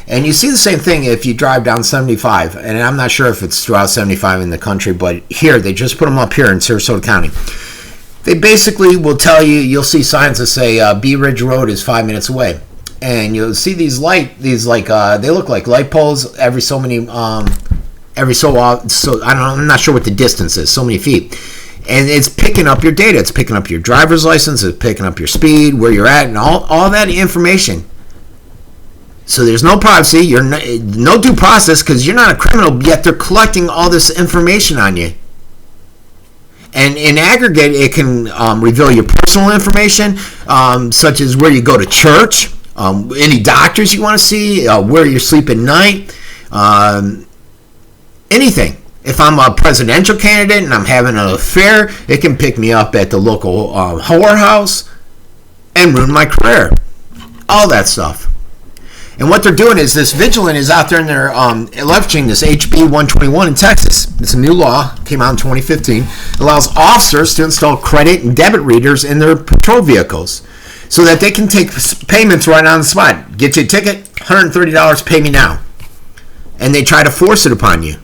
And you see the same thing if you drive down 75. And I'm not sure if it's throughout 75 in the country, but here, they just put them up here in Sarasota County. They basically will tell you, you'll see signs that say Bee Ridge Road is 5 minutes away. And you'll see they look like light poles every so often. So I'm not sure what the distance is, so many feet. And it's picking up your data. It's picking up your driver's license. It's picking up your speed, where you're at, and all that information. So there's no privacy. No due process, because you're not a criminal, yet they're collecting all this information on you. And in aggregate, it can reveal your personal information, such as where you go to church, any doctors you want to see, where you sleep at night, anything. If I'm a presidential candidate and I'm having an affair, it can pick me up at the local whorehouse and ruin my career. All that stuff. And what they're doing is, this Vigilant is out there and they're leveraging this HB 121 in Texas. It's a new law, came out in 2015. It allows officers to install credit and debit readers in their patrol vehicles so that they can take payments right on the spot. Get you a ticket, $130, pay me now. And they try to force it upon you.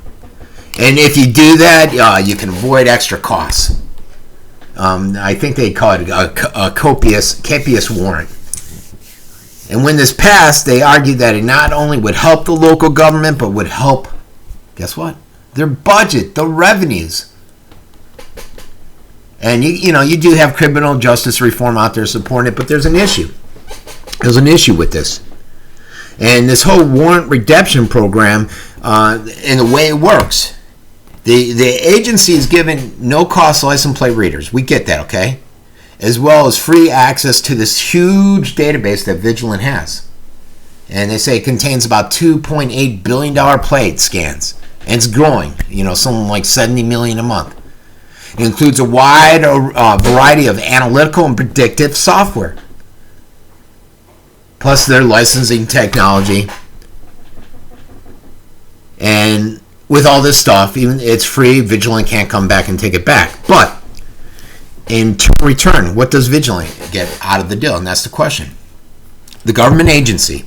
And if you do that, you can avoid extra costs. I think they call it a capious warrant. And when this passed, they argued that it not only would help the local government, but would help, guess what? Their budget, the revenues. And you do have criminal justice reform out there supporting it, but there's an issue. There's an issue with this. And this whole warrant redemption program, and the way it works, the agency is given no-cost license plate readers. We get that, okay? As well as free access to this huge database that Vigilant has. And they say it contains about $2.8 billion plate scans. And it's growing, something like 70 million a month. It includes a wide variety of analytical and predictive software. Plus their licensing technology. And with all this stuff, even it's free, Vigilant can't come back and take it back. But in return, what does Vigilant get out of the deal? And that's the question. The government agency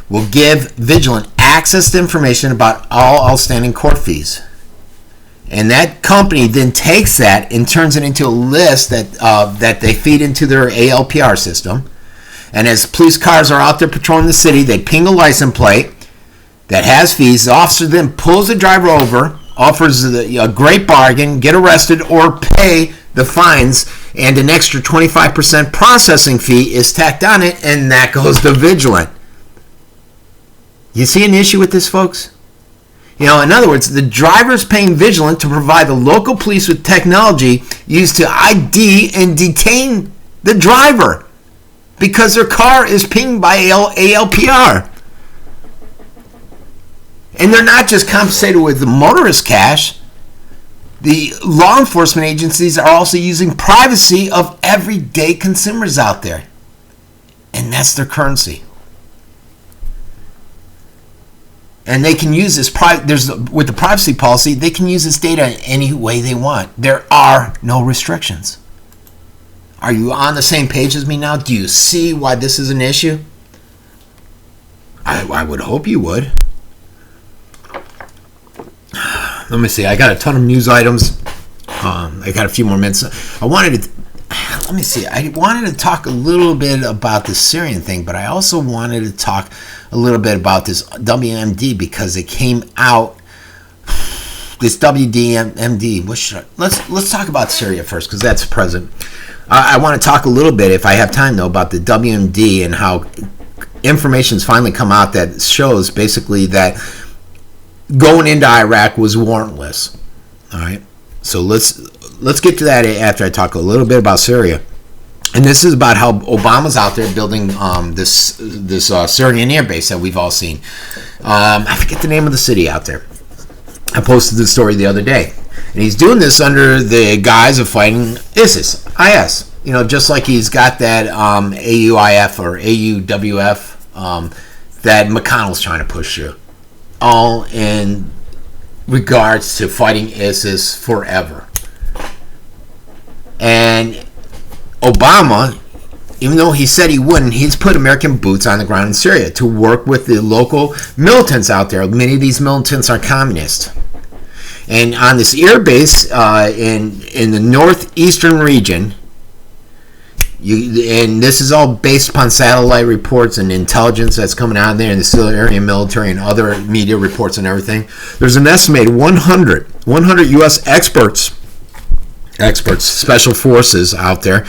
will give Vigilant access to information about all outstanding court fees. And that company then takes that and turns it into a list that they feed into their ALPR system. And as police cars are out there patrolling the city, they ping a license plate that has fees. The officer then pulls the driver over, offers a great bargain, get arrested, or pay the fines and an extra 25% processing fee is tacked on it, and that goes to Vigilant. You see an issue with this, folks? In other words, the driver's paying Vigilant to provide the local police with technology used to ID and detain the driver because their car is pinged by ALPR. And they're not just compensated with the motorist cash. The law enforcement agencies are also using privacy of everyday consumers out there. And that's their currency. And they can use this with the privacy policy, they can use this data any way they want. There are no restrictions. Are you on the same page as me now? Do you see why this is an issue? I would hope you would. Let me see. I got a ton of news items. I got a few more minutes. I wanted to talk a little bit about the Syrian thing, but I also wanted to talk a little bit about this WMD because it came out. This WMD. Let's talk about Syria first because that's present. I want to talk a little bit, if I have time though, about the WMD and how information's finally come out that shows basically that going into Iraq was warrantless. All right, so let's get to that after I talk a little bit about Syria. And this is about how Obama's out there building this Syrian air base that we've all seen. I forget the name of the city out there. I posted the story the other day, and he's doing this under the guise of fighting IS. Just like he's got that AUIF or AUWF that McConnell's trying to push through. All in regards to fighting ISIS forever. And Obama, even though he said he wouldn't, he's put American boots on the ground in Syria to work with the local militants out there. Many of these militants are communist. And on this air base in the northeastern region, and this is all based upon satellite reports and intelligence that's coming out of there, and the Syrian military and other media reports and everything. There's an estimated 100 U.S. experts, special forces out there,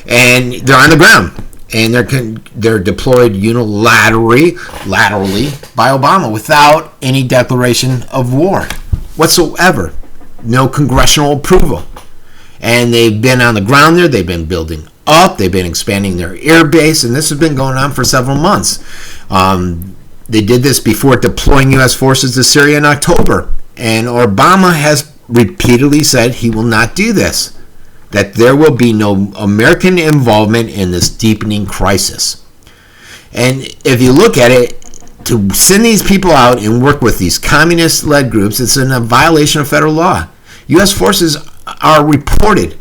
and they're on the ground, and they're deployed unilaterally by Obama without any declaration of war whatsoever, no congressional approval, and they've been on the ground there. They've been building up. They've been expanding their air base, and this has been going on for several months. They did this before deploying U.S. forces to Syria in October, and Obama has repeatedly said he will not do this, that there will be no American involvement in this deepening crisis. And if you look at it, to send these people out and work with these communist-led groups, it's in a violation of federal law. U.S. forces are reported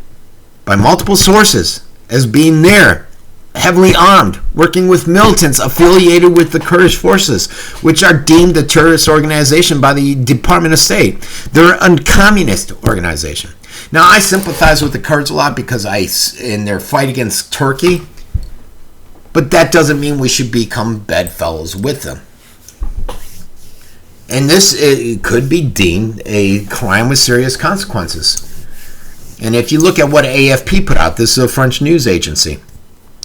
by multiple sources as being there, heavily armed, working with militants affiliated with the Kurdish forces, which are deemed a terrorist organization by the Department of State. They're a communist organization. Now, I sympathize with the Kurds a lot because in their fight against Turkey, but that doesn't mean we should become bedfellows with them. And it could be deemed a crime with serious consequences. And if you look at what AFP put out, this is a French news agency.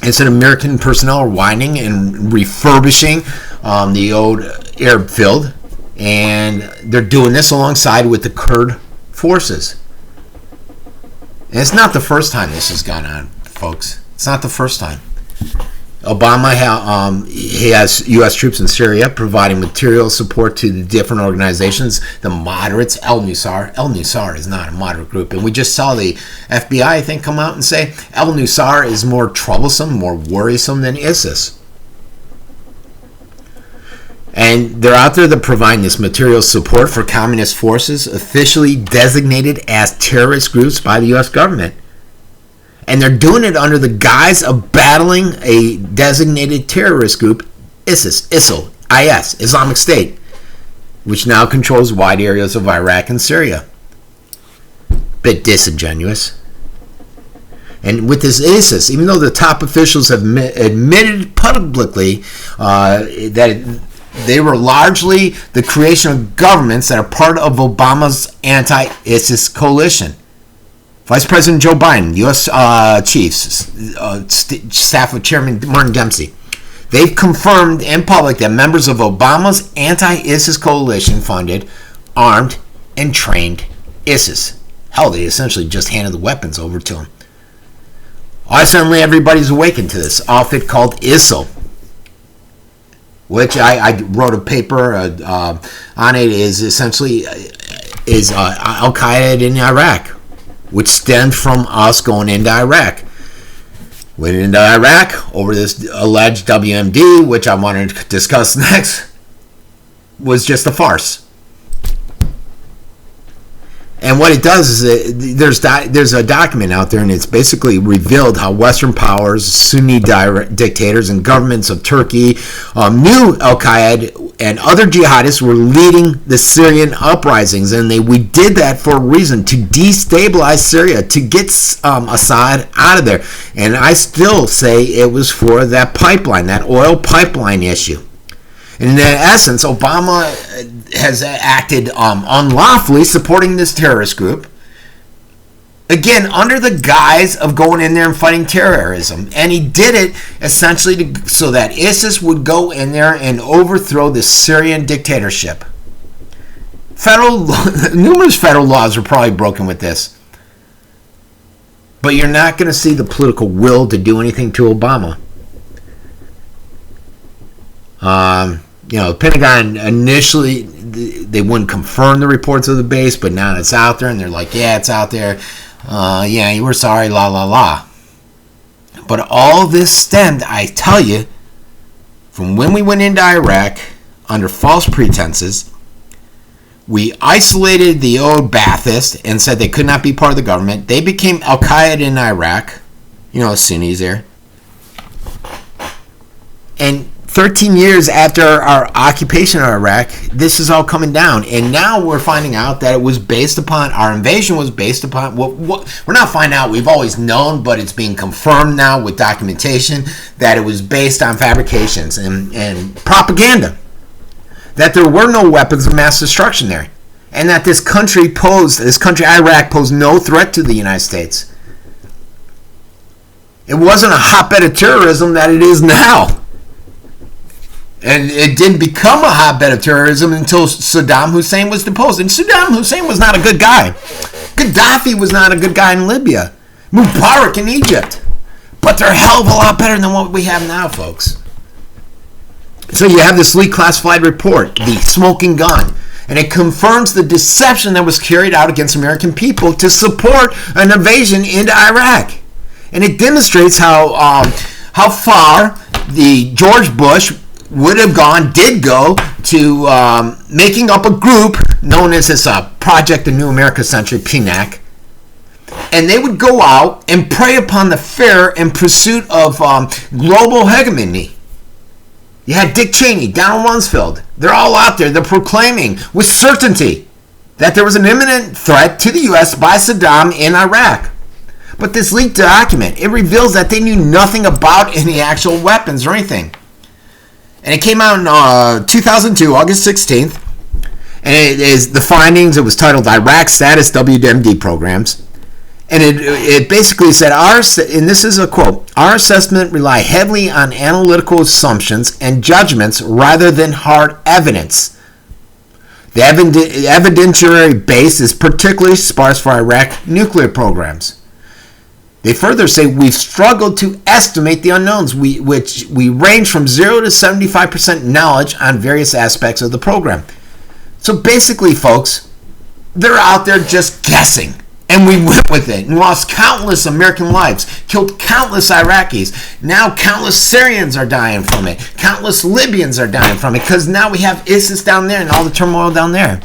It said American personnel are winding and refurbishing the old airfield, and they're doing this alongside with the Kurd forces. And it's not the first time this has gone on, folks. It's not the first time. Obama he has U.S. troops in Syria providing material support to the different organizations. The moderates, El-Nusra is not a moderate group. And we just saw the FBI, I think, come out and say El-Nusra is more troublesome, more worrisome than ISIS. And they're out there to provide this material support for communist forces officially designated as terrorist groups by the U.S. government. And they're doing it under the guise of battling a designated terrorist group, ISIL, Islamic State, which now controls wide areas of Iraq and Syria. Bit disingenuous. And with this ISIS, even though the top officials have admitted publicly that they were largely the creation of governments that are part of Obama's anti-ISIS coalition, Vice President Joe Biden, U.S. Chiefs, staff of Chairman Martin Dempsey, they've confirmed in public that members of Obama's anti-ISIS coalition funded, armed, and trained ISIS. Hell, they essentially just handed the weapons over to him. Suddenly everybody's awakened to this outfit called ISIL, which I wrote a paper on. It is essentially Al-Qaeda in Iraq, which stemmed from us going into Iraq. Went into Iraq over this alleged WMD, which I wanted to discuss next, was just a farce. And what it does is there's a document out there, and it's basically revealed how Western powers, Sunni dictators, and governments of Turkey knew Al-Qaeda and other jihadists were leading the Syrian uprisings, and we did that for a reason, to destabilize Syria, to get Assad out of there. And I still say it was for that pipeline, that oil pipeline issue. In essence, Obama has acted unlawfully, supporting this terrorist group, again, under the guise of going in there and fighting terrorism. And he did it essentially so that ISIS would go in there and overthrow the Syrian dictatorship. Numerous federal laws are probably broken with this. But you're not going to see the political will to do anything to Obama. The Pentagon initially, they wouldn't confirm the reports of the base, but now it's out there, and they're like, yeah, it's out there. We're sorry, la, la, la. But all this stemmed, I tell you, from when we went into Iraq under false pretenses. We isolated the old Baathists and said they could not be part of the government. They became Al-Qaeda in Iraq. Sunnis there. And 13 years after our occupation of Iraq, this is all coming down. And now we're finding out that it was based upon, our invasion was based upon, what we're not finding out, we've always known, but it's being confirmed now with documentation that it was based on fabrications and propaganda. That there were no weapons of mass destruction there. And that this country, Iraq, posed no threat to the United States. It wasn't a hotbed of terrorism that it is now. And it didn't become a hotbed of terrorism until Saddam Hussein was deposed. And Saddam Hussein was not a good guy. Gaddafi was not a good guy in Libya. Mubarak in Egypt. But they're a hell of a lot better than what we have now, folks. So you have this leaked classified report, the smoking gun. And it confirms the deception that was carried out against American people to support an invasion into Iraq. And it demonstrates how far the George Bush did go to making up a group known as this Project the New America Century, PNAC. And they would go out and prey upon the fair in pursuit of global hegemony. You had Dick Cheney, Donald Rumsfeld. They're all out there. They're proclaiming with certainty that there was an imminent threat to the U.S. by Saddam in Iraq. But this leaked document, it reveals that they knew nothing about any actual weapons or anything. And it came out in 2002, August 16th. And it is the findings. It was titled Iraq Status WMD Programs. And it basically said, and this is a quote, our assessment rely heavily on analytical assumptions and judgments rather than hard evidence. The evidentiary base is particularly sparse for Iraq nuclear programs. They further say we've struggled to estimate the unknowns, which range from 0 to 75% knowledge on various aspects of the program. So basically, folks, they're out there just guessing. And we went with it and lost countless American lives, killed countless Iraqis. Now countless Syrians are dying from it. Countless Libyans are dying from it because now we have ISIS down there and all the turmoil down there.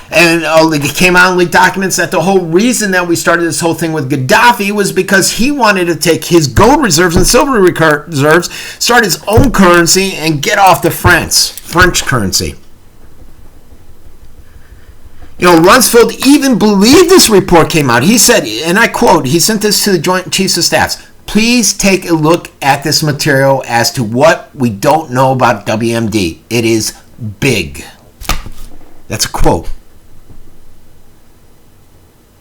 And it came out in leaked documents that the whole reason that we started this whole thing with Gaddafi was because he wanted to take his gold reserves and silver reserves, start his own currency, and get off the French currency. Rumsfeld even believed this report came out. He said, and I quote, he sent this to the Joint Chiefs of Staffs, please take a look at this material as to what we don't know about WMD. It is big. That's a quote.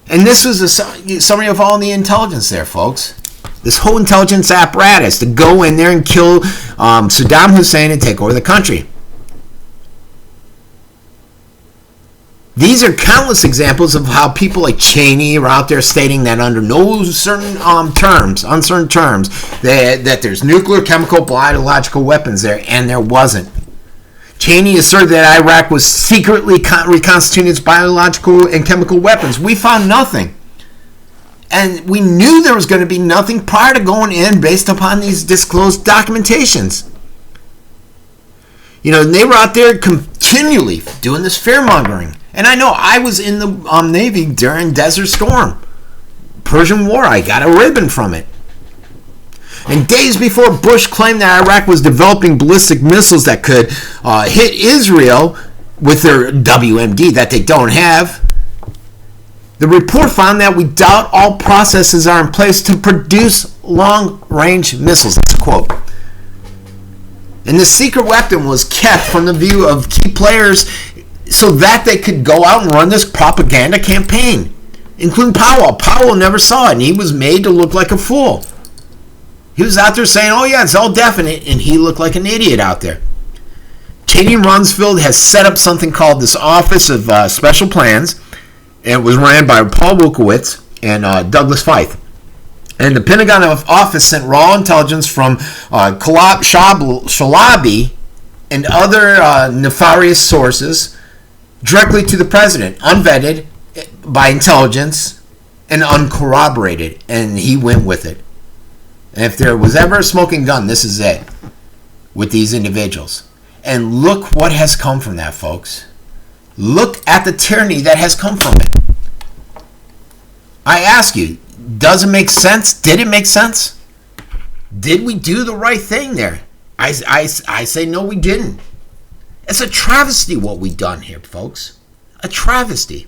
And this was a summary of all the intelligence there, folks. This whole intelligence apparatus to go in there and kill Saddam Hussein and take over the country. These are countless examples of how people like Cheney are out there stating that under no certain uncertain terms, that there's nuclear, chemical, biological weapons there, and there wasn't. Cheney asserted that Iraq was secretly reconstituting its biological and chemical weapons. We found nothing. And we knew there was going to be nothing prior to going in based upon these disclosed documentations. You know, they were out there continually doing this fear-mongering. And I know I was in the Navy during Desert Storm, Persian War. I got a ribbon from it. And days before Bush claimed that Iraq was developing ballistic missiles that could hit Israel with their WMD that they don't have, the report found that we doubt all processes are in place to produce long-range missiles. That's a quote. And the secret weapon was kept from the view of key players so that they could go out and run this propaganda campaign, including Powell. Powell never saw it, and he was made to look like a fool. He was out there saying, oh yeah, it's all definite, and he looked like an idiot out there. Katie Rumsfeld has set up something called this Office of Special Plans, and it was ran by Paul Wolkowitz and Douglas Feith. And the Pentagon office sent raw intelligence from Shalabi and other nefarious sources directly to the president, unvetted by intelligence and uncorroborated, and he went with it. And if there was ever a smoking gun, this is it with these individuals. And look what has come from that, folks. Look at the tyranny that has come from it. I ask you, does it make sense? Did it make sense? Did we do the right thing there? I say no, we didn't. It's a travesty what we've done here, folks. A travesty.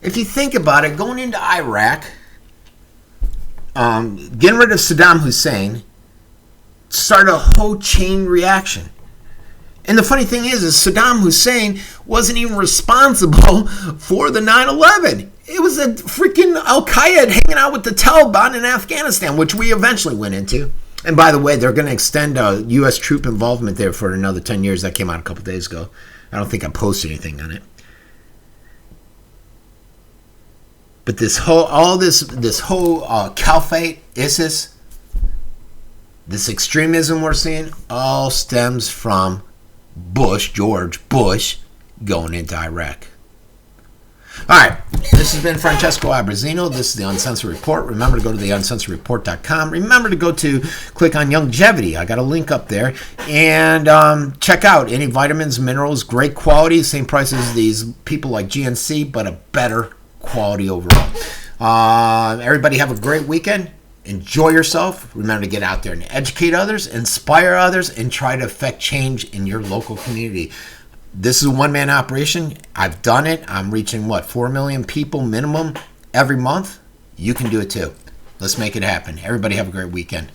If you think about it, going into Iraq, getting rid of Saddam Hussein started a whole chain reaction. And the funny thing is Saddam Hussein wasn't even responsible for the 9/11. It was a freaking Al-Qaeda hanging out with the Taliban in Afghanistan, which we eventually went into. And by the way, they're going to extend U.S. troop involvement there for another 10 years. That came out a couple days ago. I don't think I posted anything on it. But this whole caliphate, ISIS, this extremism we're seeing, all stems from George Bush, going into Iraq. All right, this has been Francesco Abbruzzino. This is the Uncensored Report. Remember to go to the uncensoredreport.com. Remember to click on longevity. I got a link up there. And check out any vitamins, minerals, great quality, same price as these people like GNC, but a better quality overall. Everybody have a great weekend. Enjoy yourself. Remember to get out there and educate others, inspire others, and try to affect change in your local community. This is a one-man operation. I've done it. I'm reaching, 4 million people minimum every month. You can do it too. Let's make it happen. Everybody have a great weekend.